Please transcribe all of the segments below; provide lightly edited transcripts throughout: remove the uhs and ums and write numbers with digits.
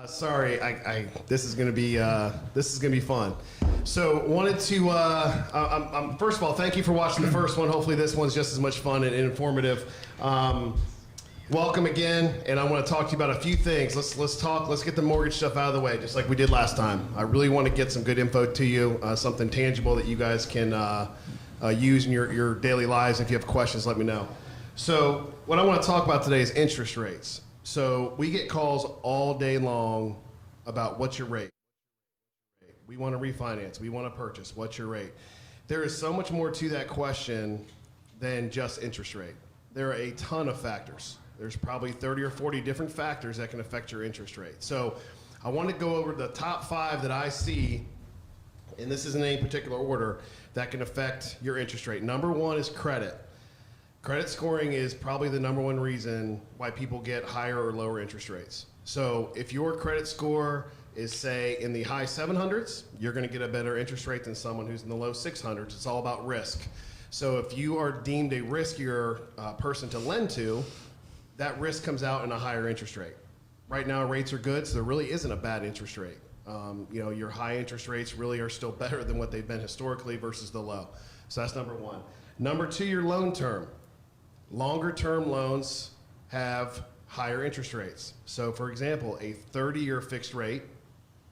Sorry, this is gonna be fun. So wanted to first of all, thank you for watching the first one. Hopefully this one's just as much fun and informative. Welcome again, and I want to talk to you about a few things. Let's get the mortgage stuff out of the way, just like we did last time. I really want to get some good info to you, something tangible that you guys can use in your daily lives. If you have questions, let me know. So what I want to talk about today is interest rates. So we get calls all day long about what's your rate. We want to refinance. We want to purchase. What's your rate? There is so much more to that question than just interest rate. There are a ton of factors. There's probably 30 or 40 different factors that can affect your interest rate. So I want to go over the top 5 that I see, and this isn't in any particular order, that can affect your interest rate. Number 1 is credit. Credit scoring is probably the number 1 reason why people get higher or lower interest rates. So if your credit score is, say, in the high 700s, you're going to get a better interest rate than someone who's in the low 600s. It's all about risk. So if you are deemed a riskier person to lend to, that risk comes out in a higher interest rate. Right now, rates are good, so there really isn't a bad interest rate. Your high interest rates really are still better than what they've been historically versus the low. So that's number 1. Number 2, your loan term. Longer term loans have higher interest rates. So for example, a 30-year fixed rate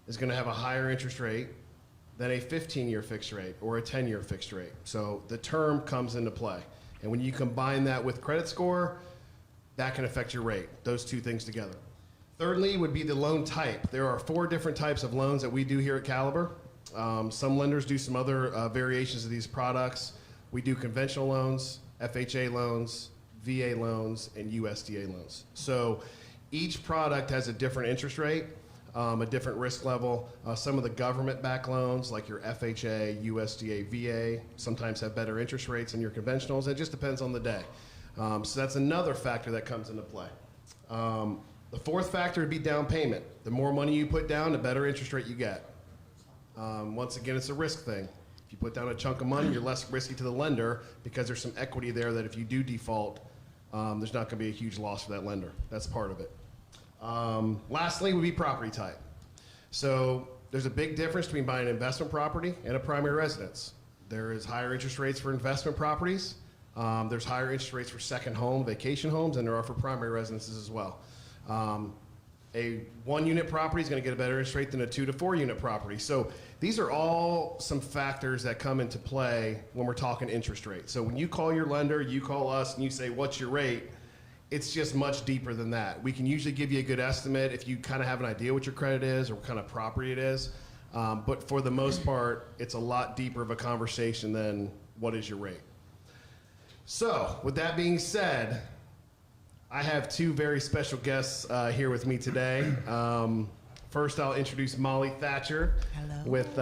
is going to have a higher interest rate than a 15-year fixed rate or a 10-year fixed rate. So the term comes into play. And when you combine that with credit score, that can affect your rate, those two things together. Thirdly would be the loan type. There are 4 different types of loans that we do here at Caliber. Some lenders do some other variations of these products. We do conventional loans, FHA loans, VA loans, and USDA loans. So each product has a different interest rate, a different risk level. Some of the government-backed loans, like your FHA, USDA, VA, sometimes have better interest rates than your conventionals. It just depends on the day. So that's another factor that comes into play. The 4th factor would be down payment. The more money you put down, the better interest rate you get. Once again, it's a risk thing. If you put down a chunk of money, you're less risky to the lender because there's some equity there that if you do default, there's not going to be a huge loss for that lender. That's part of it. Lastly would be property type. So there's a big difference between buying an investment property and a primary residence. There is higher interest rates for investment properties. There's higher interest rates for second home, vacation homes, and there are for primary residences as well. A 1-unit property is going to get a better interest rate than a 2 to 4-unit property. So these are all some factors that come into play when we're talking interest rate. So when you call your lender, you call us, and you say, what's your rate? It's just much deeper than that. We can usually give you a good estimate if you kind of have an idea what your credit is or what kind of property it is. But for the most part, it's a lot deeper of a conversation than what is your rate. So with that being said, I have 2 very special guests here with me today. First, I'll introduce Molly Thatcher. Hello. With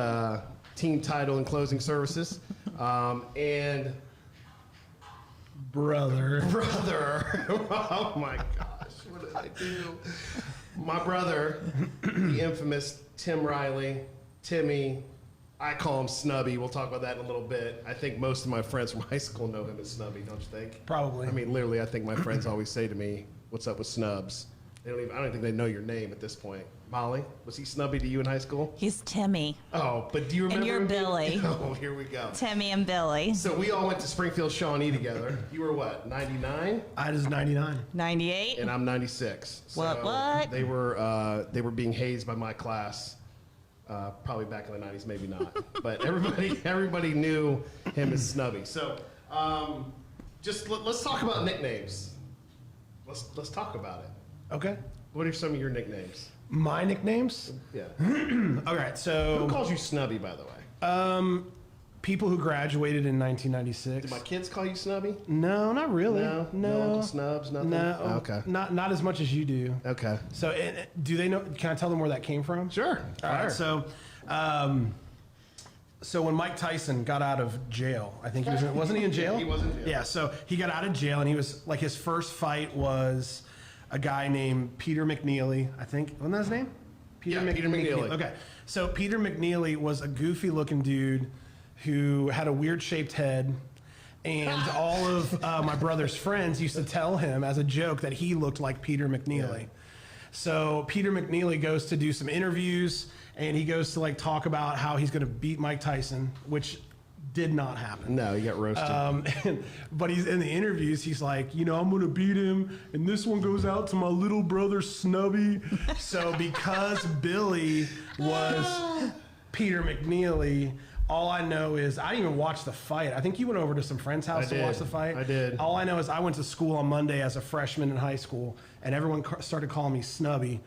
Team Title and Closing Services. And brother. Oh my gosh, what did I do? My brother, the infamous Tim Riley. Timmy, I call him Snubby. We'll talk about that in a little bit. I think most of my friends from high school know him as Snubby, don't you think? Probably. I mean, literally, I think my friends always say to me, what's up with Snubs? I don't think they know your name at this point. Molly, was he Snubby to you in high school? He's Timmy. Oh, but do you remember? And you're him? Billy. Oh, here we go. Timmy and Billy. So we all went to Springfield Shawnee together. You were what, 99? I was 99. 98. And I'm 96. So What? They were being hazed by my class. Probably back in the 90s, maybe not. But everybody knew him as Snubby. So let's talk about nicknames. Let's talk about it. Okay. What are some of your nicknames? My nicknames? Yeah. All right, Who so calls you Snubby, by the way? people who graduated in 1996. Did my kids call you Snubby? No, not really. No Uncle Snubs, nothing? No. Okay. Not as much as you do. Okay. So, do they know? Can I tell them where that came from? Sure. All right. So when Mike Tyson got out of jail, I think wasn't he in jail? He was in jail. Yeah. So he got out of jail, and he was like, his first fight was a guy named Peter McNeely. I think wasn't that his name? Peter McNeely. Okay. So Peter McNeely was a goofy-looking dude who had a weird-shaped head. And all of my brother's friends used to tell him as a joke that he looked like Peter McNeely. Yeah. So Peter McNeely goes to do some interviews, and he goes to like talk about how he's going to beat Mike Tyson, which did not happen. No, you got roasted. But he's in the interviews. He's like, I'm going to beat him, and this one goes out to my little brother Snubby. So because Billy was Peter McNeely, all I know is I didn't even watch the fight. I think you went over to some friend's house to watch the fight. I did. All I know is I went to school on Monday as a freshman in high school, and everyone started calling me Snubby.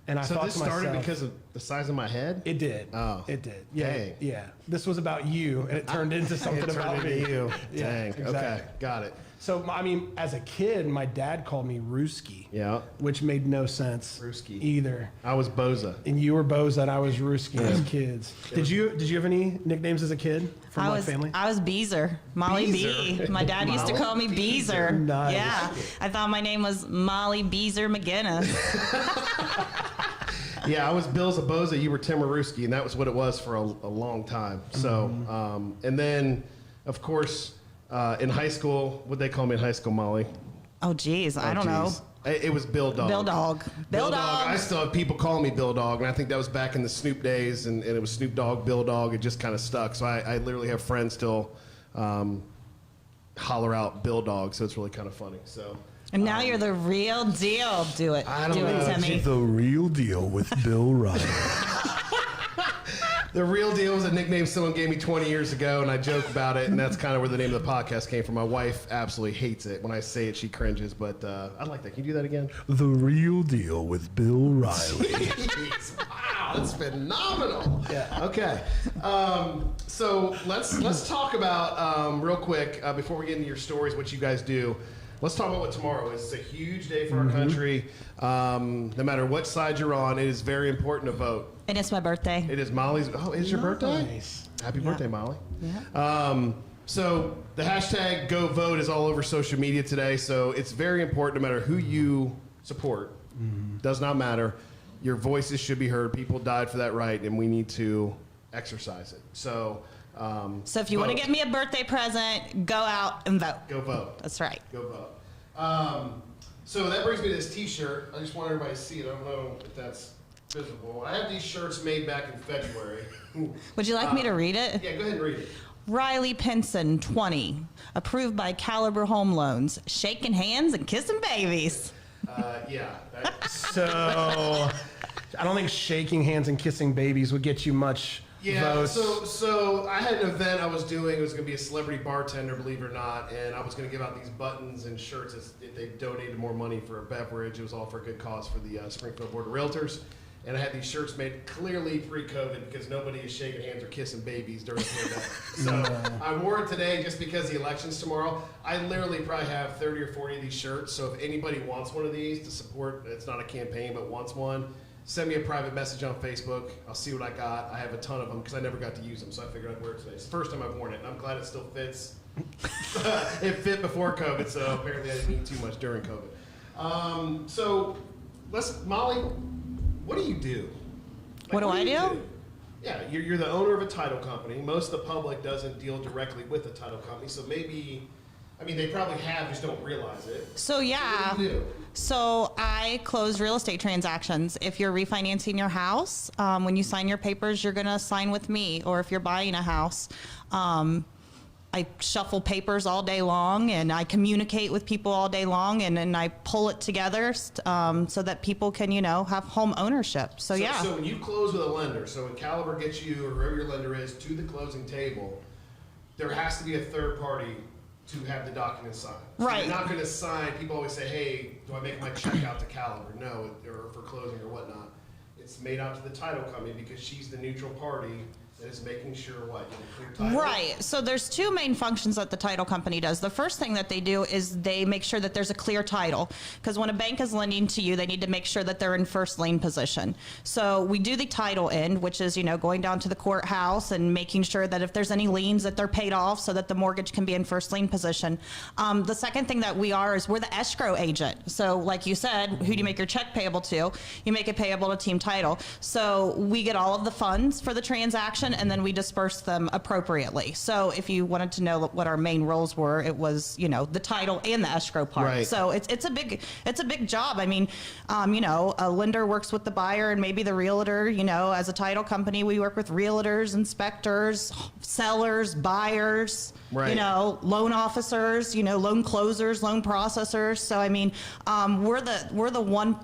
And I So thought this to myself, started because of the size of my head? it did. Oh. It did. Yeah. Dang. Yeah. This was about you, and it turned into something It about turned me. into you. Yeah, Dang. exactly. Okay, got it. So, I mean, as a kid, my dad called me Ruski. Yeah. Which made no sense. Ruski. Either. I was Boza. And you were Boza, and I was Ruski as kids. Did you have any nicknames as a kid from I my was family? I was Beezer, Molly B. Beezer. My dad used to call me Beezer. Nice. Yeah, I thought my name was Molly Beezer McGinnis. Yeah, I was Bill Zaboza, you were Timaruski, and that was what it was for a long time. So, and then, of course, in high school, what'd they call me in high school, Molly? Oh, geez, I don't know. Geez. It was Bill Dog. Bill Dog. Bill Dog. I still have people calling me Bill Dog, and I think that was back in the Snoop days, and it was Snoop Dogg, Bill Dog. It just kind of stuck. So I literally have friends still holler out Bill Dog, so it's really kind of funny. So. And now you're the real deal. Do it. I don't Do know. it, Timmy. The real deal with Bill Riley. The real deal was a nickname someone gave me 20 years ago, and I joke about it, and that's kind of where the name of the podcast came from. My wife absolutely hates it. When I say it, she cringes, but I like that. Can you do that again? The real deal with Bill Riley. Jeez, wow, that's phenomenal. Yeah. Okay. So let's talk about real quick before we get into your stories, what you guys do. Let's talk about what tomorrow is. It's a huge day for our country. No matter what side you're on, it is very important to vote. And it's my birthday. It is Molly's. Oh, it's your birthday? Nice. Happy birthday, Molly. Yeah. So the hashtag Go Vote is all over social media today. So it's very important, no matter who you support. Does not matter. Your voices should be heard. People died for that right, and we need to exercise it. So. So if you want to vote. get me a birthday present, go out and vote. Go vote. That's right. Go vote. So that brings me to this T-shirt. I just want everybody to see it. I don't know if that's visible. I have these shirts made back in February. Would you like me to read it? Yeah, go ahead and read it. Riley Pinson, 20, approved by Caliber Home Loans, shaking hands and kissing babies. Yeah. So, I don't think shaking hands and kissing babies would get you much Yeah, votes. so I had an event I was doing. It was going to be a celebrity bartender, believe it or not, and I was going to give out these buttons and shirts if they donated more money for a beverage. It was all for a good cause for the Springfield Board of Realtors. And I had these shirts made clearly pre-COVID because nobody is shaking hands or kissing babies during the pandemic. So I wore it today just because the election's tomorrow. I literally probably have 30 or 40 of these shirts. So if anybody wants one of these to support, it's not a campaign, but wants one, send me a private message on Facebook. I'll see what I got. I have a ton of them because I never got to use them, so I figured I'd wear it today. It's the first time I've worn it, and I'm glad it still fits. It fit before COVID, so apparently I didn't eat too much during COVID. So Molly, what do you do? What do I do? Yeah, you're the owner of a title company. Most of the public doesn't deal directly with a title company, so maybe, I mean, they probably have, just don't realize it. So yeah. What do you do? So I close real estate transactions. If you're refinancing your house, when you sign your papers, you're going to sign with me. Or if you're buying a house, I shuffle papers all day long, and I communicate with people all day long, and I pull it together so that people can, have home ownership. So yeah. So when you close with a lender, so when Caliber gets you, or whoever your lender is, to the closing table, there has to be a third party to have the document signed. So Right. You're not going to sign. People always say, hey, do I make my check out to Caliber? No, or for closing or whatnot. It's made out to the title company because she's the neutral party that is making sure what? You have a clear title? Right. So there's two main functions that the title company does. The first thing that they do is they make sure that there's a clear title. Because when a bank is lending to you, they need to make sure that they're in first lien position. So we do the title end, which is, going down to the courthouse and making sure that if there's any liens that they're paid off so that the mortgage can be in first lien position. The second thing that we are is we're the escrow agent. So like you said, who do you make your check payable to? You make it payable to Team Title. So we get all of the funds for the transaction. transaction, and then we disperse them appropriately. So if you wanted to know what our main roles were, it was, you know, the title and the escrow part. Right. So it's a big job. I mean, you know, a lender works with the buyer and maybe the realtor. You know, as a title company, we work with realtors, inspectors, sellers, buyers. Right. You know, loan officers. You know, loan closers, loan processors. So I mean, we're the one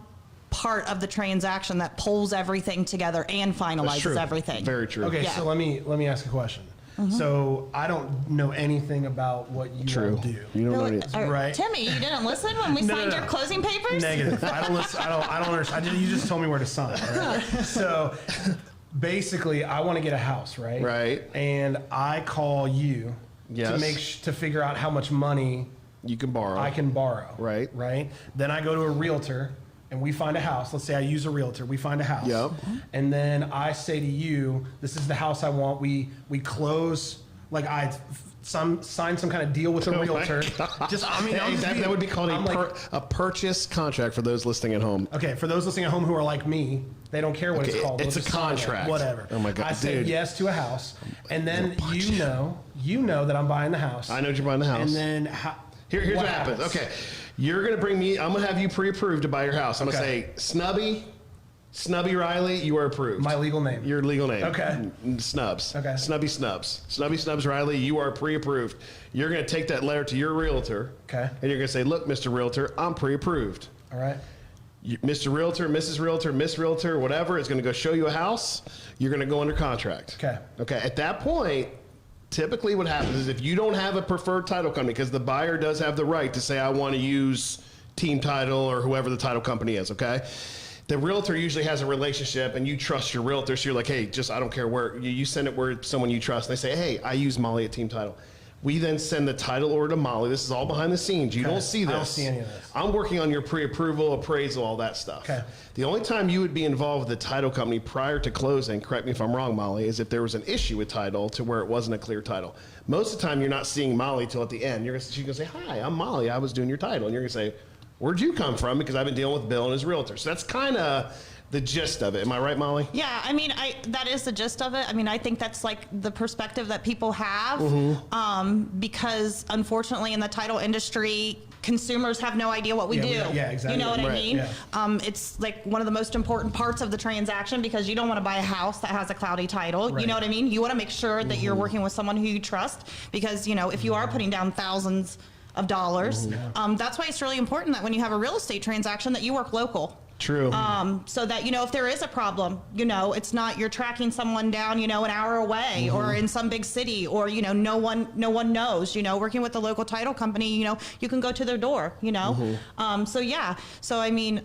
part of the transaction that pulls everything together and That's finalizes true. everything. Very true. Okay, Yeah. so let me ask a question. So I don't know anything about what you True. all do. You don't know Really? any- Right. Timmy, you didn't listen when we No, signed no, your no. closing papers? Negative. I don't listen. I don't understand. You just told me where to sign. Right? So basically, I want to get a house, right? Right. And I call you Yes. to figure out how much money You can borrow. I can borrow. Right. Right. Then I go to a realtor and we find a house. Let's say I use a realtor. We find a house. Yep. And then I say to you, "This is the house I want." We close. Like I sign some kind of deal with a Oh my realtor. God. Just I mean, Hey, that would be called I'm like, a purchase contract for those listening at home. okay, for those listening at home who are like me, they don't care what Okay, it's called. it's They'll a just sign it, contract. whatever. Oh my God, I say dude. yes to a house, and then you know that I'm buying the house. I know you're buying the house. And then Here's what happens. Okay, you're gonna bring me. I'm gonna have you pre-approved to buy your house. I'm Okay. gonna say Snubby Riley, you are approved. My legal name. Your legal name. Okay. Snubs. Okay. Snubby Snubs Riley, you are pre-approved. You're gonna take that letter to your realtor. Okay. And you're gonna say, look, Mr. Realtor, I'm pre-approved. All right. Mr. Realtor, Mrs. Realtor, Miss Realtor, whatever is going to go show you a house. You're going to go under contract. Okay. Okay. At that point, typically what happens is if you don't have a preferred title company, because the buyer does have the right to say, I want to use Team Title or whoever the title company is. Okay. The realtor usually has a relationship and you trust your realtor. So you're like, hey, just, I don't care where you send it where someone you trust. And they say, hey, I use Molly at Team Title. We then send the title order to Molly. This is all behind the scenes. You Okay. don't see this. I don't see any of this. I'm working on your pre-approval, appraisal, all that stuff. Okay. The only time you would be involved with the title company prior to closing, correct me if I'm wrong, Molly, is if there was an issue with title to where it wasn't a clear title. Most of the time, you're not seeing Molly till at the end. She's going to say, hi, I'm Molly. I was doing your title. And you're going to say, where'd you come from? Because I've been dealing with Bill and his realtor. So that's kind of the gist of it. Am I right, Molly? Yeah, I mean, that is the gist of it. I mean, I think that's like the perspective that people have, because unfortunately in the title industry, consumers have no idea what we do. Yeah, exactly. You know what I Right, mean? yeah. It's like one of the most important parts of the transaction because you don't want to buy a house that has a cloudy title. Right. You know what I mean? You want to make sure that you're working with someone who you trust because, you know, if you are putting down thousands of dollars, that's why it's really important that when you have a real estate transaction that you work local. True. So that, you know, if there is a problem, you know, it's not you're tracking someone down, you know, an hour away or in some big city or, you know, no one knows, you know, working with the local title company, you know, you can go to their door, you know. So, yeah. So, I mean,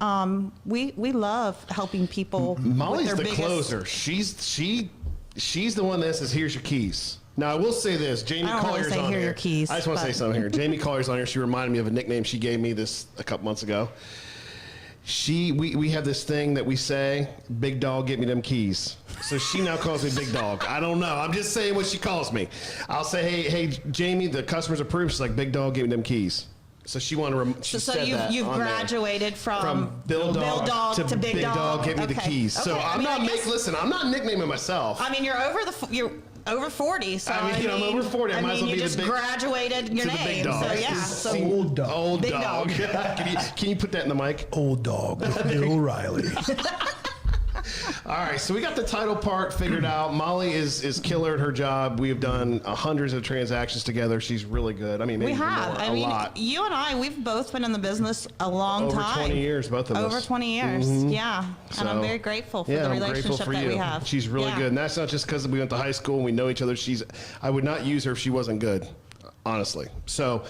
we love helping people Molly's with the their biggest. closer. She's the one that says, here's your keys. Now, I will say this. Jamie I don't really Collier's say, on "Here are here. your keys," I just want to say but- something here. Jamie Collier's on here. She reminded me of a nickname she gave me this a couple months ago. We have this thing that we say, big dog, get me them keys. So she now calls me big dog. I don't know. I'm just saying what she calls me. I'll say, hey, Jamie, the customer's approved. She's like, big dog, get me them keys. So she wanted to. She So said that you've on there. graduated from Bill Dog to Big Dog. get me the Okay. keys. So Okay, I I'm mean, not I guess- listen. I'm not nicknaming myself. I mean, you're over 40, so I mean, I'm over 40. I might as well you be the just big- graduated your to the name. big dog. So yeah, so Old dog. Old Big dog. dog. Can you put that in the mic? Old dog with Bill Riley. All right, so we got the title part figured out. Molly is killer at her job. We have done hundreds of transactions together. She's really good. I mean, maybe we even have. more, I a mean, lot. you and I, we've both been in the business a long Over time. 20 years, both of us. Over 20 years, yeah. And I'm So, very grateful for yeah, the I'm grateful relationship for that you. we have. She's really Yeah. good, and that's not just because we went to high school and we know each other. I would not use her if she wasn't good, honestly. So,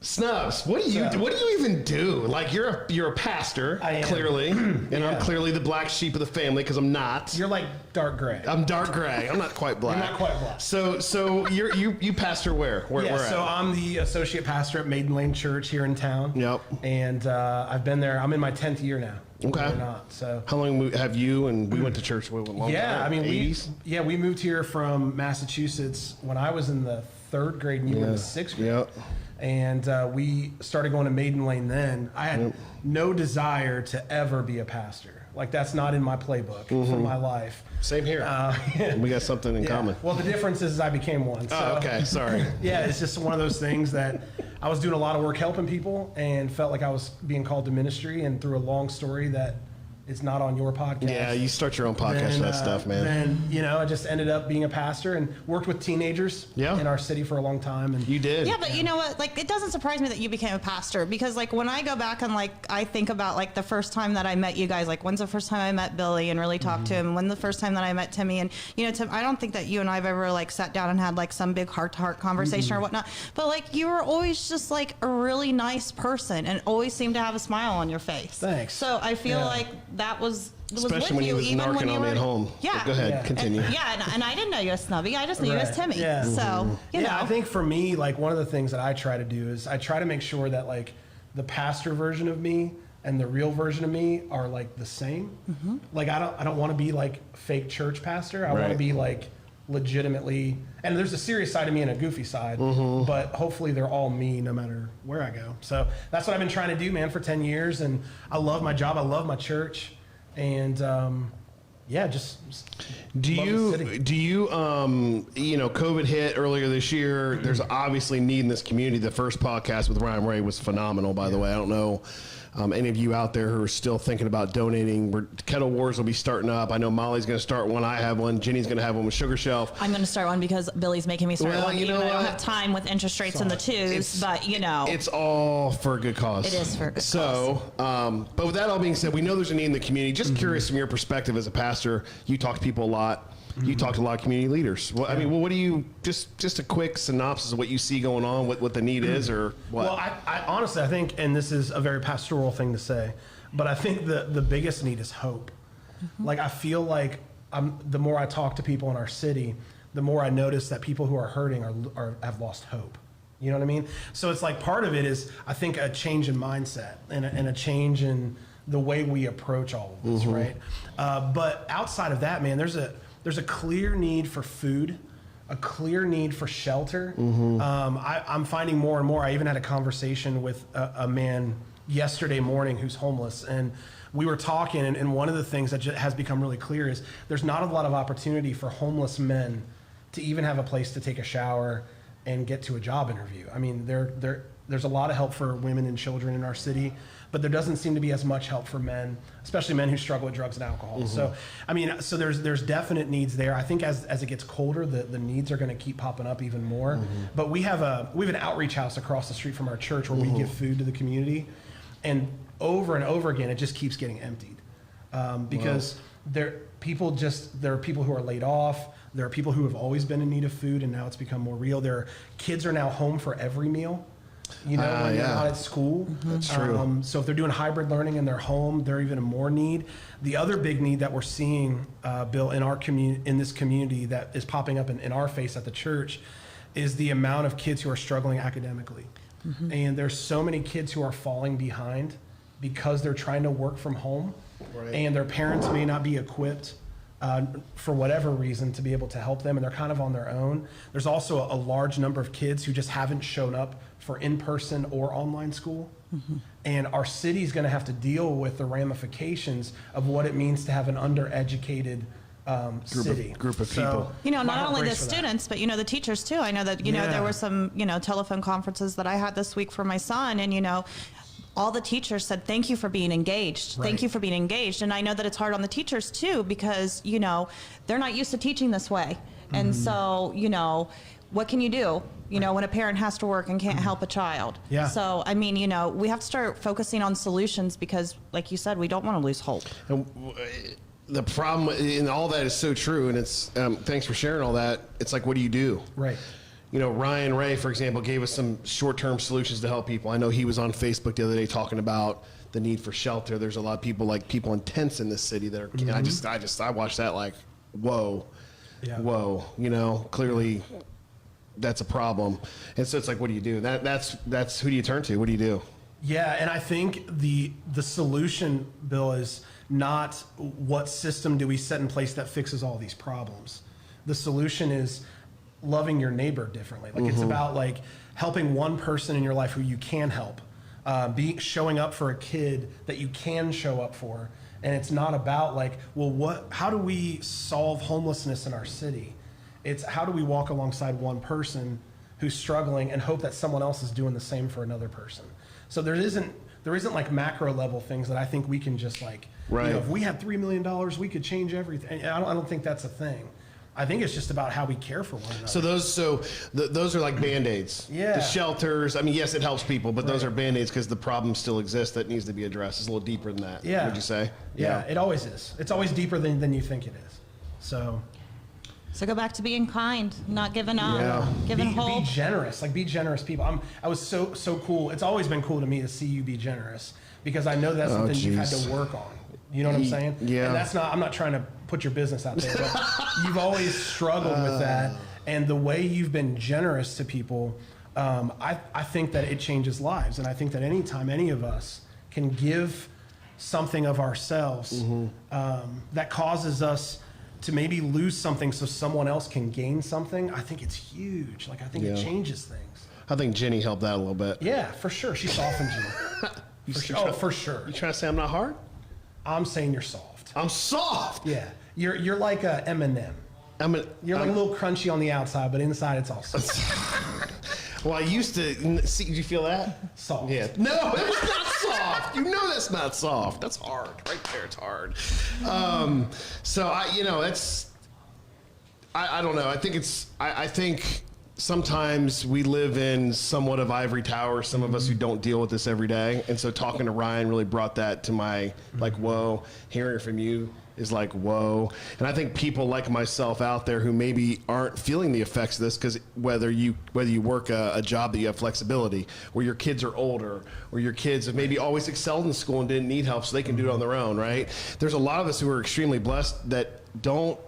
Snubs, what do you even do? Like you're a pastor, I am. clearly, and Yeah. I'm clearly the black sheep of the family because I'm not. You're like dark gray. I'm dark gray. I'm not quite black. You're not quite black. So you pastor where? Where Yeah, at? so I'm the associate pastor at Maiden Lane Church here in town. Yep. And I've been there. I'm in my 10th year now. Okay. Believe it or not. So How long have you and we went to church with a long yeah, time? I mean, 80s? we moved here from Massachusetts when I was in the 3rd grade and you were in the 6th grade. Yep. And we started going to Maiden Lane then. I had no desire to ever be a pastor. Like that's not in my playbook for my life. Same here. We got something in common. Well, the difference is I became one. So. Oh, okay. Sorry. Yeah, it's just one of those things that I was doing a lot of work helping people and felt like I was being called to ministry, and through a long story that is not on your podcast. Yeah, you start your own podcast for that stuff, man. Then, I just ended up being a pastor and worked with teenagers in our city for a long time. And you did. Yeah, but you know what? Like, it doesn't surprise me that you became a pastor, because like when I go back and like I think about like the first time that I met you guys, like when's the first time I met Billy and really talked to him? When's the first time that I met Timmy? And Tim, I don't think that you and I've ever like sat down and had like some big heart-to-heart conversation or whatnot. But like you were always just like a really nice person and always seemed to have a smile on your face. Thanks. So I feel like that was. Especially when he was narking on me at home. Yeah. Go ahead, continue. And I didn't know you as Snubby. I just knew you as Timmy. Yeah. So, you know. I think for me, like one of the things that I try to do is I try to make sure that like the pastor version of me and the real version of me are like the same. Like I don't want to be like fake church pastor. I want to be like legitimately, and there's a serious side of me and a goofy side, but hopefully they're all me no matter where I go. So that's what I've been trying to do, man, for 10 years. And I love my job. I love my church. And just do you COVID hit earlier this year? There's obviously need in this community. The first podcast with Ryan Ray was phenomenal, by the way. I don't know any of you out there who are still thinking about donating. Kettle Wars will be starting up. I know Molly's going to start one. I have one. Jenny's going to have one with Sugar Shelf. I'm going to start one because Billy's making me start one. Even though I don't have time with interest rates in the twos, but It's all for a good cause. It is for a good cause. But with that all being said, we know there's a need in the community. Just curious from your perspective as a pastor, you talk to people a lot. You talk to a lot of community leaders. Well, I mean, what do you, just a quick synopsis of what you see going on, what the need is, or what? Well, I honestly, I think, and this is a very pastoral thing to say, but I think the biggest need is hope. Like, I feel like the more I talk to people in our city, the more I notice that people who are hurting have lost hope. You know what I mean? So it's like part of it is, I think, a change in mindset and a change in the way we approach all of this, right? But outside of that, man, there's a clear need for food, a clear need for shelter. I'm finding more and more. I even had a conversation with a man yesterday morning who's homeless, and we were talking, and one of the things that has become really clear is there's not a lot of opportunity for homeless men to even have a place to take a shower and get to a job interview. I mean, there's a lot of help for women and children in our city, but there doesn't seem to be as much help for men, especially men who struggle with drugs and alcohol. So, I mean, there's definite needs there. I think as it gets colder, the needs are going to keep popping up even more. But we have an outreach house across the street from our church where we give food to the community, and over and over again, it just keeps getting emptied because there are people who are laid off. There are people who have always been in need of food, and now it's become more real. Kids are now home for every meal. When they're not at school. That's true. So if they're doing hybrid learning in their home, they're even more need. The other big need that we're seeing, Bill, in our in this community that is popping up in our face at the church is the amount of kids who are struggling academically. And there's so many kids who are falling behind because they're trying to work from home, and their parents may not be equipped for whatever reason to be able to help them, and they're kind of on their own. There's also a large number of kids who just haven't shown up for in-person or online school. And our city's going to have to deal with the ramifications of what it means to have an undereducated city. Group of people. Not only the students, but, the teachers too. I know that, there were some, telephone conferences that I had this week for my son, and, all the teachers said, thank you for being engaged. Right. Thank you for being engaged. And I know that it's hard on the teachers too, because, they're not used to teaching this way. And so, what can you do? When a parent has to work and can't help a child. Yeah. So, I mean, we have to start focusing on solutions because, like you said, we don't want to lose hope. And the problem, and all that is so true, and it's, thanks for sharing all that. It's like, what do you do? Right. Ryan Ray, for example, gave us some short-term solutions to help people. I know he was on Facebook the other day talking about the need for shelter. There's a lot of people in tents in this city that are, I watched that like, whoa, whoa, clearly that's a problem. And so it's like, what do you do? That's who do you turn to? What do you do? Yeah, and I think the solution, Bill, is not what system do we set in place that fixes all these problems. The solution is loving your neighbor differently. Like it's about like helping one person in your life who you can help, showing up for a kid that you can show up for, And it's not about like, well, how do we solve homelessness in our city? It's how do we walk alongside one person who's struggling and hope that someone else is doing the same for another person. So there isn't like macro level things that I think we can just like, Right. if we had $3 million, we could change everything. And I don't think that's a thing. I think it's just about how we care for one another. So those are like Band-Aids. Yeah. The shelters, I mean, yes, it helps people, but those are Band-Aids because the problem still exists that needs to be addressed. It's a little deeper than that. Yeah. Would you say? Yeah, it always is. It's always deeper than you think it is. So So go back to being kind, not giving up, Yeah. giving be hope. generous. Like be generous people. I was so cool. It's always been cool to me to see you be generous because I know that's something you've had jeez. to work on. You know what I'm saying? Yeah. And I'm not trying to put your business out there, but you've always struggled with that. And the way you've been generous to people, I think that it changes lives. And I think that anytime any of us can give something of ourselves that causes us to maybe lose something so someone else can gain something, I think it's huge. Like, I think it Yeah. changes things. I think Jenny helped out a little bit. Yeah, for sure. She softened you. For sure. Oh, for sure. You trying to say I'm not hard? I'm saying you're soft. I'm soft. Yeah. You're like a M&M. You're like a little crunchy on the outside, but inside it's all soft. Well, I used to see. Did you feel that? Soft. Yeah. No, it was not soft. You know that's not soft. That's hard. Right there, it's hard. So I don't know. I think I think sometimes we live in somewhat of ivory tower. Some of us who don't deal with this every day, and so talking to Ryan really brought that to my like whoa. Hearing it from you is like whoa. And I think people like myself out there who maybe aren't feeling the effects of this because whether you work a job that you have flexibility, where your kids are older, or your kids have maybe always excelled in school and didn't need help so they can do it on their own, right? There's a lot of us who are extremely blessed that don't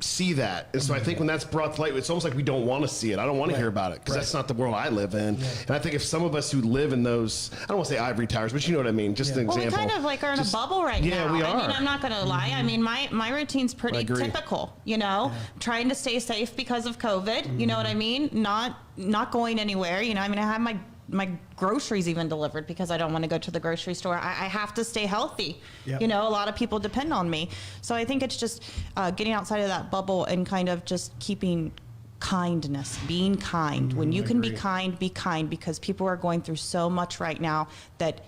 see that. And so I think when that's brought to light, it's almost like we don't want to see it. I don't want to hear about it because that's not the world I live in. And I think if some of us who live in those, I don't want to say ivory towers, but you know what I mean, just an Well, example. we kind of like are in a bubble right now. Yeah, we are. I mean, I'm not going to lie. I mean, my routine's pretty agree. typical, trying to stay safe because of COVID, you know what I mean? Not going anywhere, I mean, I have my groceries even delivered because I don't want to go to the grocery store. I have to stay healthy. Yep. A lot of people depend on me. So I think it's just getting outside of that bubble and kind of just keeping kindness, being kind. When you can be kind because people are going through so much right now that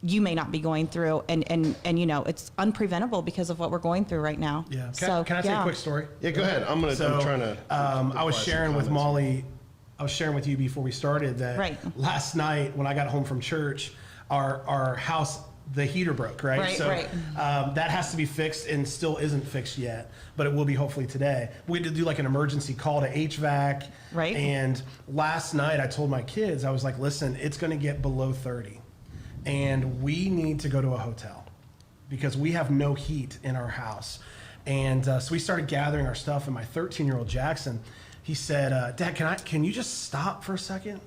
you may not be going through and it's unpreventable because of what we're going through right now. Yeah. So, Can I tell you a quick story? Yeah, go ahead. I'm trying to. I was sharing with Molly. I was sharing with you before we started that Right. last night when I got home from church, our house, the heater broke, right? Right, so right. That has to be fixed and still isn't fixed yet, but it will be hopefully today. We had to do like an emergency call to HVAC. Right. And last night I told my kids, I was like, listen, it's going to get below 30 and we need to go to a hotel because we have no heat in our house. And so we started gathering our stuff, and my 13-year-old Jackson, he said, Dad, can you just stop for a second?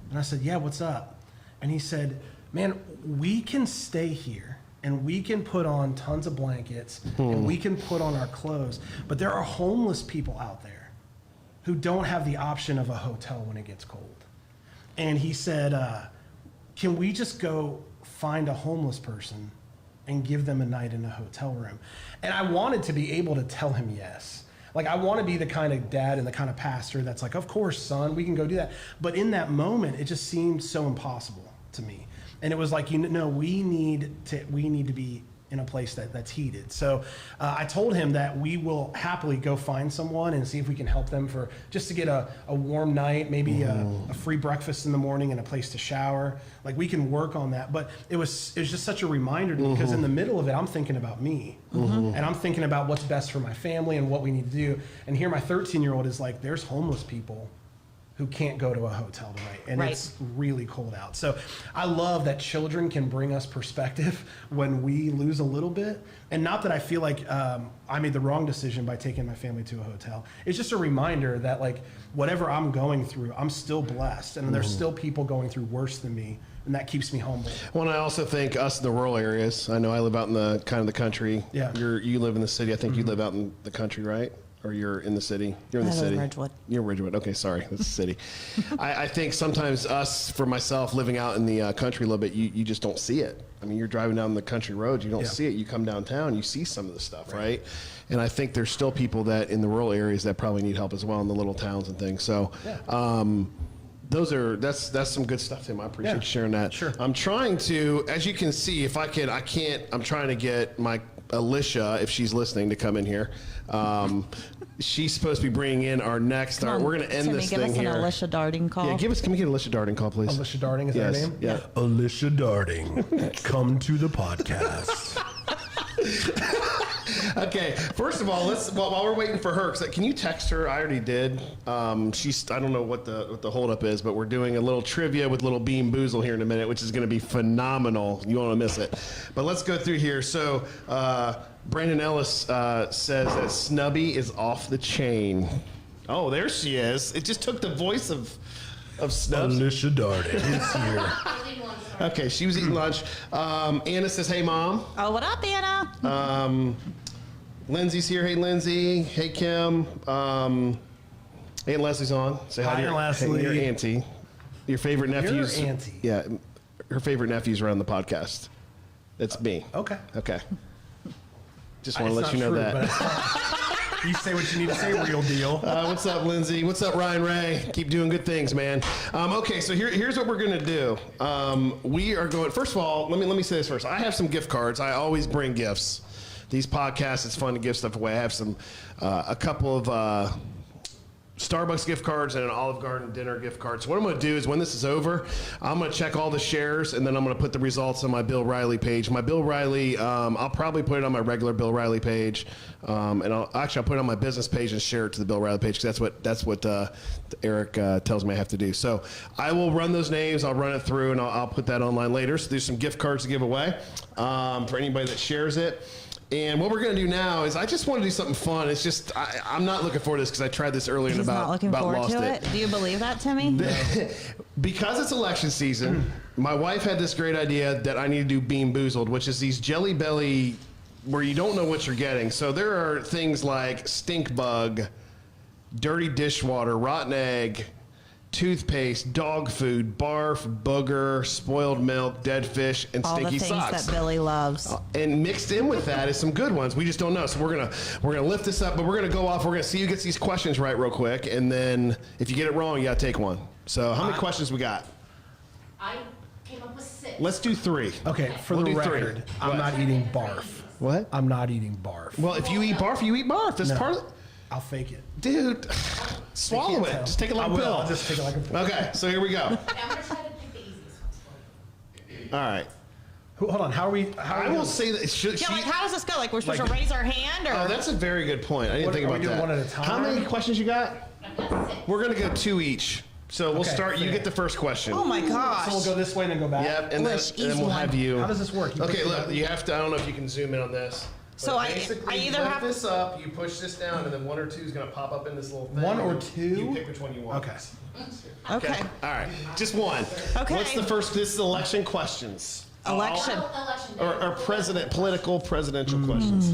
And I said, yeah, what's up? And he said, man, we can stay here and we can put on tons of blankets and we can put on our clothes, but there are homeless people out there who don't have the option of a hotel when it gets cold. And he said, can we just go find a homeless person and give them a night in a hotel room? And I wanted to be able to tell him yes. Like, I want to be the kind of dad and the kind of pastor that's like, of course, son, we can go do that. But in that moment, it just seemed so impossible to me. And it was like, we need to be in a place that's heated. So I told him that we will happily go find someone and see if we can help them for just to get a warm night, maybe a free breakfast in the morning and a place to shower. Like, we can work on that. But it was just such a reminder to me because in the middle of it, I'm thinking about me and I'm thinking about what's best for my family and what we need to do. And here my 13-year-old is like, there's homeless people who can't go to a hotel tonight, and Right. it's really cold out. So I love that children can bring us perspective when we lose a little bit. And not that I feel like I made the wrong decision by taking my family to a hotel. It's just a reminder that, like, whatever I'm going through, I'm still blessed, and there's still people going through worse than me, and that keeps me humble. Well, and I also think us in the rural areas. I know I live out in the kind of the country. Yeah. You live in the city. I think you live out in the country, right? Or you're in the city? You're in the I live in city. Ridgewood. You're in Ridgewood. Okay, sorry. That's the city. I think sometimes for myself, living out in the country a little bit, you just don't see it. I mean, you're driving down the country roads, you don't see it. You come downtown, you see some of the stuff, right? And I think there's still people that in the rural areas that probably need help as well in the little towns and things. So, that's some good stuff, Tim. I appreciate you sharing that. Sure. I'm trying to, as you can see, if I can't, I'm trying to get my Alicia, if she's listening, to come in here. She's supposed to be bringing in our next. We're going to end Timmy, this give thing us an here. Alicia Darting call. Yeah, can we get Alicia Darting call, please? Alicia Darting, is that her Yes. name? Yeah. Alicia Darting, come to the podcast. Okay. First of all, while we're waiting for her, can you text her? I already did. I don't know what the holdup is, but we're doing a little trivia with little Bean Boozle here in a minute, which is going to be phenomenal. You won't want to miss it. But let's go through here. So, Brandon Ellis says that Snubby is off the chain. Oh, there she is. It just took the voice of Snubs. Alicia Darting is here. Okay, she was eating lunch. Anna says, "Hey, Mom." Oh, what up, Anna? Lindsay's here. Hey, Lindsay. Hey, Kim. Aunt Leslie's on. Say hi, Hi, to your, Leslie. your auntie. Your favorite nephews. Your auntie. Yeah, her favorite nephews are on the podcast. It's me. Okay. Okay. Just want to It's let you not know true, that. but it's fine. You say what you need to say, real deal. What's up, Lindsay? What's up, Ryan Ray? Keep doing good things, man. Okay, so here's what we're gonna do. We are going. First of all, let me say this first. I have some gift cards. I always bring gifts. These podcasts, it's fun to give stuff away. I have a couple of Starbucks gift cards and an Olive Garden dinner gift card. So what I'm going to do is when this is over, I'm going to check all the shares and then I'm going to put the results on my Bill Riley page. My Bill Riley, I'll probably put it on my regular Bill Riley page, and I'll put it on my business page and share it to the Bill Riley page because that's what Eric tells me I have to do. So I will run those names. I'll run it through and I'll put that online later. So there's some gift cards to give away for anybody that shares it. And what we're going to do now is I just want to do something fun. It's just, I'm not looking forward to this because I tried this earlier and He's not looking forward lost to it. Do you believe that, Timmy? Because it's election season, my wife had this great idea that I need to do Bean Boozled, which is these Jelly Belly where you don't know what you're getting. So there are things like stink bug, dirty dishwater, rotten egg, toothpaste, dog food, barf, booger, spoiled milk, dead fish, and All stinky the things socks. that Billy loves. And mixed in with that is some good ones. We just don't know. So we're gonna lift this up, but we're gonna go off. We're gonna see who gets these questions right real quick, and then if you get it wrong, you gotta take one. So how many questions we got? I came up with 6. Let's do 3. Okay, for We'll the do 3. record, I'm What? not eating barf. What? I'm not eating barf. Well, if you eat barf, you eat barf. That's No, part of I'll fake it. Dude, swallow Can't it. tell. Just take it like I a will. pill. I'll just take it like a pill. Okay, so here we go. I'm gonna try to pick the easiest ones for you. All right. Hold on. How are we? I will say that Yeah, like how does this go? Like we're supposed Like- to raise our hand, or Oh, that's a very good point. I didn't What- think are we about doing that. one at a time? How many questions you got? I've got 6. We're gonna go 2 each. So we'll Okay, start. You fair. get the first question. oh my gosh. So we'll go this way and then go back. Yep, and then, Lish, and then easy we'll one. have you. How does this work? You Okay, push it look, down? you have to. I don't know if you can zoom in on this. So But I basically, either lift have- this up, you push this down, and then 1 or 2 is gonna pop up in this little thing. 1 or and 2? You pick which one you want. Okay. Okay. All right, just one. Okay. What's the first? This is election questions. Election. Election Or presidential questions.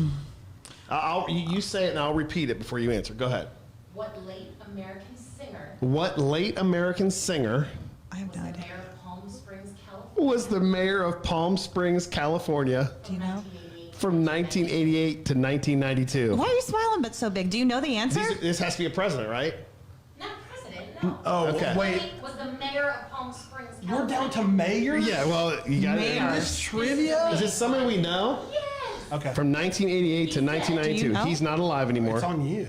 You say it and I'll repeat it before you answer. Go ahead. What late American singer What late American singer I have was no the idea. mayor of Palm Springs, California? was the mayor of Palm Springs, California Do you know? 1988. from 1988 to 1992? Why are you smiling but so big? Do you know the answer? This has to be a president, right? Not president, no. Oh, Okay. wait. Was the mayor of Palm Springs, California? We're down to mayor? Yeah, well, you got Mayor. it. This trivia? Is it somebody we know? Yes. Okay. From 1988 to 1992. Do you know? He's not alive anymore. It's on you.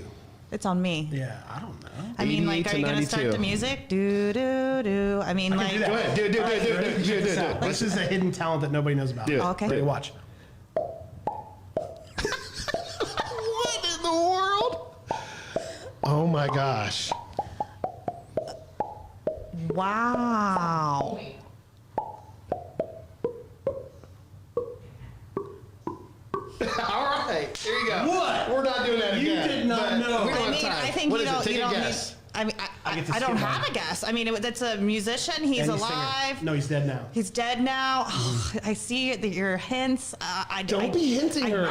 It's on me. Yeah, I don't know. I mean, 88 like, to are you gonna start 92. the music? Do do do. I mean, I can like, do that. Go ahead. Do it. Ready? Check this out. Do it. This is a hidden talent that nobody knows about. Do it. Okay. Ready, watch. What in the world? Oh my gosh. wow. All right, here you go. What? We're not doing that You again. did not but know. We don't I have mean, time. I think What you is it? don't- Take you a don't guess. I mean, I get to I don't skip have on. a guess. I mean, that's a musician. He's And singer. alive. No, he's dead now. He's dead now. Oh, I see your hints. Don't be hinting her.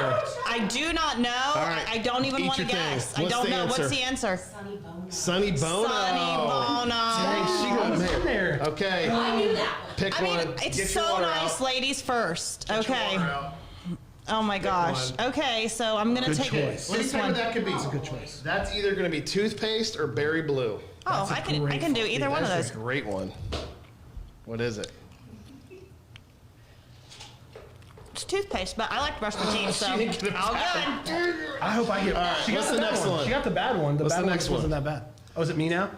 I do not know. right. I don't even Eat want to your thing. guess. I What's don't the know. answer? What's the answer? Sonny Bono. Sonny Bono. Sonny Bono. Dang, she got What's in me. there? Okay. I knew that one. Pick I mean, one. it's Get your so water nice, out. ladies first. Get your Okay. water out. Oh my gosh. one. Okay, so I'm gonna Good take choice. Let me this tell you one. what that could be. It's a good choice. That's either going to be toothpaste or berry blue. Oh, That's a I can great do fucking- either one of That's those. a great one. What is it? It's toothpaste, but I like to brush my teeth, so She didn't get it all back. good. I hope I get. She what's got the bad next one? She got the bad one. The What's bad the one next just wasn't that bad. Oh, is it me now?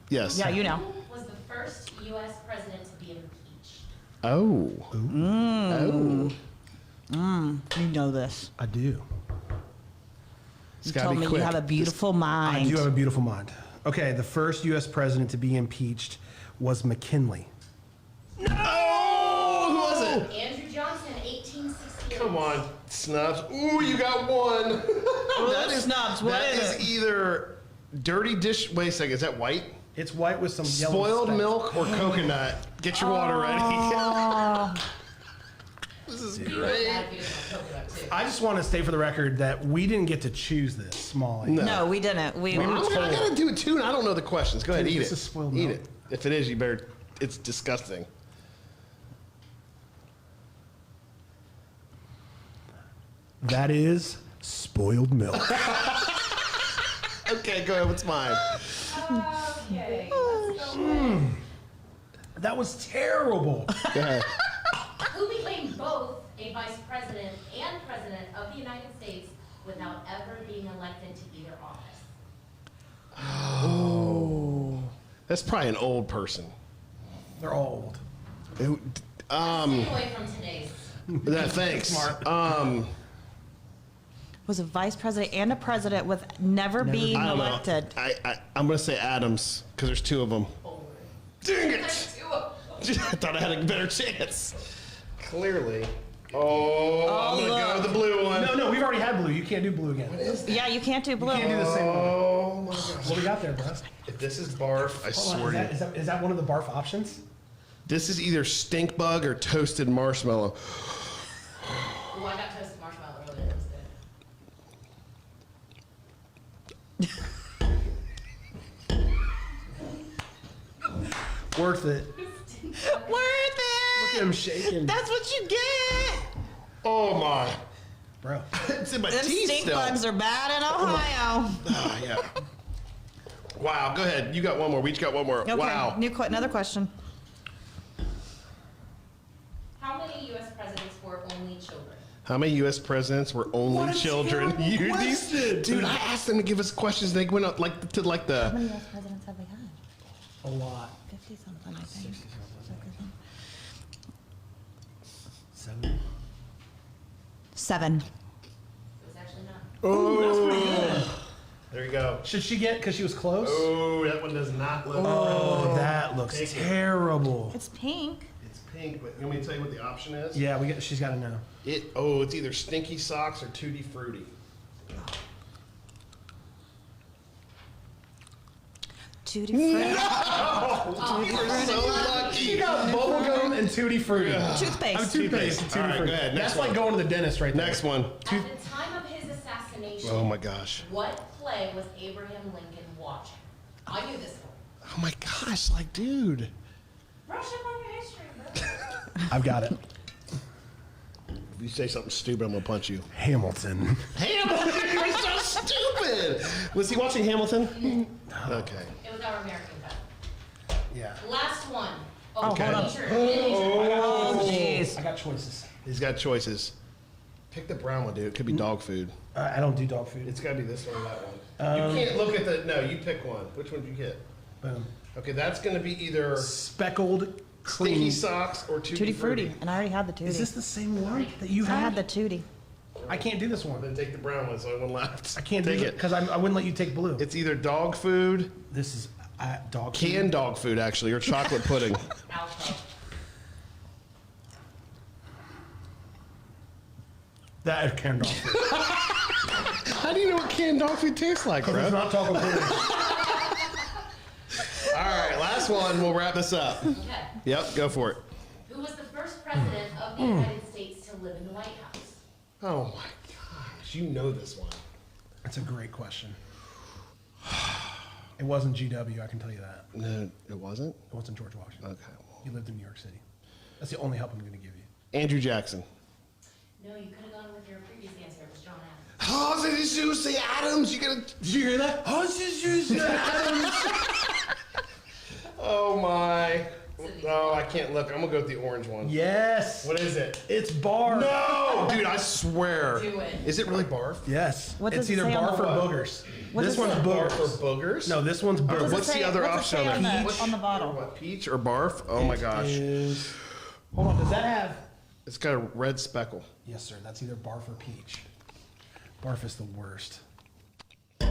Yes. Yeah, you know. Who was the first U.S. president to be impeached? Oh. Oh. You know this. I do. It's You gotta told be me quick. you have a beautiful I mind. do have a beautiful mind. Okay, the first U.S. president to be impeached was McKinley. Oh, who was it? Andrew Johnson, 1868. Come on, Snubs. Ooh, you got one. Snubs, what that is is it? either dirty dish. Wait a second, is that white? It's white with some yellow. Spoiled specks. milk or coconut? Get your water ready. This is great. I just want to state for the record that we didn't get to choose this, Smalley. No. No, we didn't. We I gotta do it too, and I don't know the questions. Go ahead, Dude, eat this it. is spoiled Eat milk. it. If it is, you better. It's disgusting. That is spoiled milk. Okay, go ahead. What's mine? Okay, let's go. That was terrible. Go ahead. Who became both a vice president and president of the United States without ever being elected to either office? That's probably an old person. They're old. Stay away from today's. Thanks. Smart. was a vice president and a president with never being I don't know. elected. I'm gonna say Adams because there's two of them. Dang it! I thought I had a better chance. Clearly. Oh, I'm gonna go with the blue one. No, we've already had blue. You can't do blue again. Yeah, you can't do blue. You can't do the same one. Oh my gosh. What we got there, bro? If this is barf, I Hold on, swear to you. is that one of the barf options? This is either stink bug or toasted marshmallow. Oh, I got toasted marshmallow earlier. It was good. Worth it. Worth Look at it. him shaking. That's what you get. Oh my. Bro. It's in my Them teeth stink still. bugs are bad in Ohio. Ah, yeah. Wow, go ahead. You got one more. We each got one more. Okay, Wow. another question. How many U.S. presidents were only children? How many U.S. presidents were only What a children? terrible These, question. dude, I asked them to give us questions. They went up How many U.S. presidents have we had? A lot. 50 something, I think. 7. It was actually not. Oh, there you go. Should she get because she was close? Oh, that one does not look. Oh, that looks Take it. terrible. It's pink. It's pink, but you want me to tell you what the option is? Yeah, she's got to know. It's either Stinky Socks or Tutti Frutti. Tutti Frutti. You were so lucky. She got bubblegum and tutti frutti. Toothpaste. I'm toothpaste and tutti All right, frutti. go ahead, next That's like one. going to the dentist right there. Next one. At the time of his assassination, Oh my gosh. what play was Abraham Lincoln watching? I knew this one. Oh my gosh, like, dude. Brush up on your history, bro. I've got it. If you say something stupid, I'm gonna punch you. Hamilton. Hamilton, you're so stupid. Was he watching Hamilton? Okay. It was our American bet. Yeah. Last one. Okay. hold on. Oh, jeez. I got choices. He's got choices. Pick the brown one, dude. It could be dog food. I don't do dog food. It's gotta be this one or that one. You can't look at the. No, you pick one. Which one did you get? Boom. Okay, that's gonna be either Speckled Stinky cream. Socks or Tutti Frutti. And I already had the Tutti. Is this the same one that you I had? had the Tutti. I can't do this one. Then take the brown one, so I one left. I can't take do it it because I wouldn't let you take blue. It's either dog food, This is dog canned food. dog food actually, or chocolate pudding. Alpha. That is canned dog food. How do you know what canned dog food tastes like, Because it's bro? not chocolate pudding. one. We'll wrap this up. Okay. Yep, go for it. Who was the first president of the United States to live in the White House? Oh my gosh, you know this one. That's a great question. It wasn't GW, I can tell you that. No, it wasn't? It wasn't George Washington. Okay. He lived in New York City. That's the only help I'm going to give you. Andrew Jackson. No, you could have gone with your previous answer. It was John Adams. Oh, did you say Adams? Did you hear that? Oh, did you say Adams? Oh my. Oh, I can't look. I'm gonna go with the orange one. Yes. What is it? It's barf. No, dude, I swear. Do it. Is it really barf? Yes. What does It's it either say on barf the or bottle? boogers. What This does it one's say? boogers. Barf or boogers? No, this one's Or boogers. what's the other What's it option say on on there? the bottle? What, peach or barf? Oh my gosh. Is, hold on, does that have? It's got a red speckle. Yes, sir. That's either barf or peach. Barf is the worst. Oh,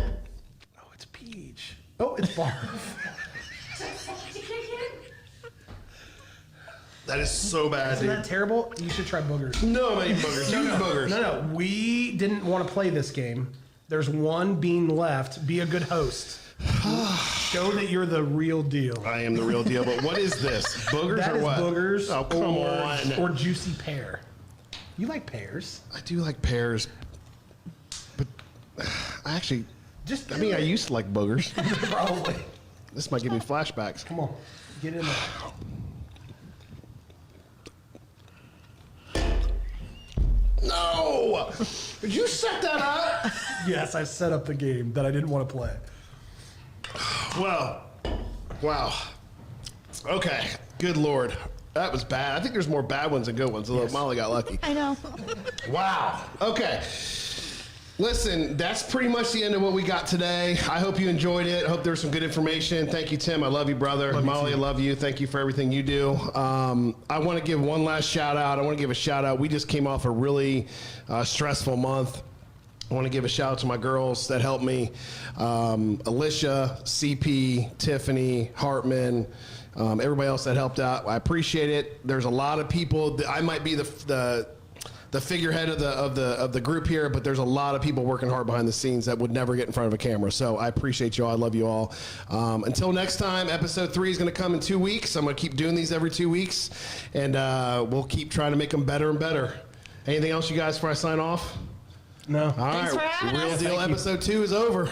it's peach. Oh, it's barf. That is so bad, Isn't that dude. terrible? You should try boogers. No, not even boogers. You boogers. No, we didn't want to play this game. There's one bean left. Be a good host. Show that you're the real deal. I am the real deal, but what is this? Boogers That or is what? boogers Oh, come on. or juicy pear. You like pears? I do like pears, but I actually, Just I mean, I used to like boogers. probably. This might give me flashbacks. Come on, get in there. No! Did you set that up? Yes, I set up the game that I didn't want to play. Well, wow. Okay, good Lord. That was bad. I think there's more bad ones than good ones, although Molly got lucky. I know. Wow. Okay. Listen, that's pretty much the end of what we got today. I hope you enjoyed it. I hope there was some good information. Thank you, Tim. I love you, brother. Molly, I love you. Thank you for everything you do. I want to give one last shout out. I want to give a shout out. We just came off a really stressful month. I want to give a shout out to my girls that helped me. Alicia, CP, Tiffany, Hartman, everybody else that helped out. I appreciate it. There's a lot of people. I might be the figurehead of the group here, but there's a lot of people working hard behind the scenes that would never get in front of a camera. So I appreciate you all. I love you all. Until next time, episode 3 is going to come in 2 weeks. I'm going to keep doing these every 2 weeks, and we'll keep trying to make them better and better. Anything else, you guys, before I sign off? No. All Thanks right. for having Real us. Deal Thank you. episode 2 is over.